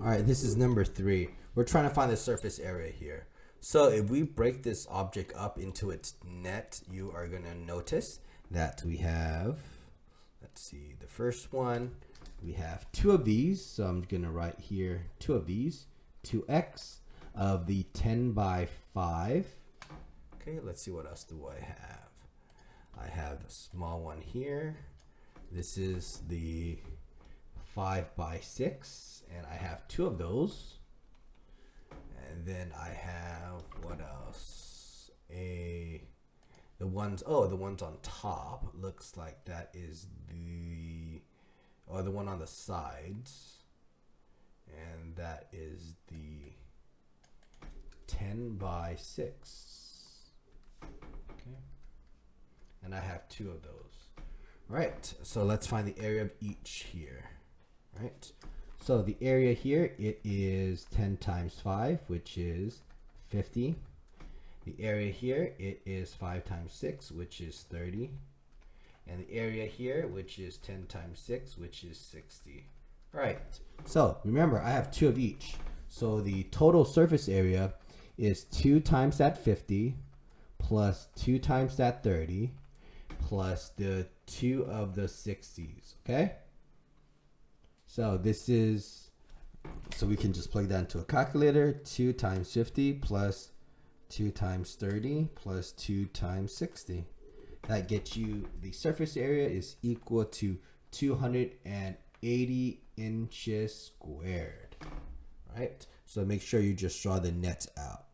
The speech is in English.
All right, this is number 3. We're trying to find the surface area here. So if we break this object up into its net, you are going to notice that we have, let's see, the first one, we have 2 of these. So I'm going to write here 2 of these, 2x of the 10 by 5. Okay, let's see what else do I have. I have a small one here. This is the 5 by 6, and I have 2 of those. And then I have, what else? The ones on top. Looks like that is the one on the sides. And that is the 10 by 6. Okay. And I have 2 of those. Right, so let's find the area of each here. Right, so the area here, it is 10 times 5, which is 50. The area here, it is 5 times 6, which is 30. And the area here, which is 10 times 6, which is 60. Right, so remember, I have 2 of each. So the total surface area is 2 times that 50 plus 2 times that 30 plus the 2 of the 60s, okay? So this is, so we can just plug that into a calculator. 2 times 50 plus 2 times 30 plus 2 times 60. That gets you, the surface area is equal to 280 inches squared, right? So make sure you just draw the net out.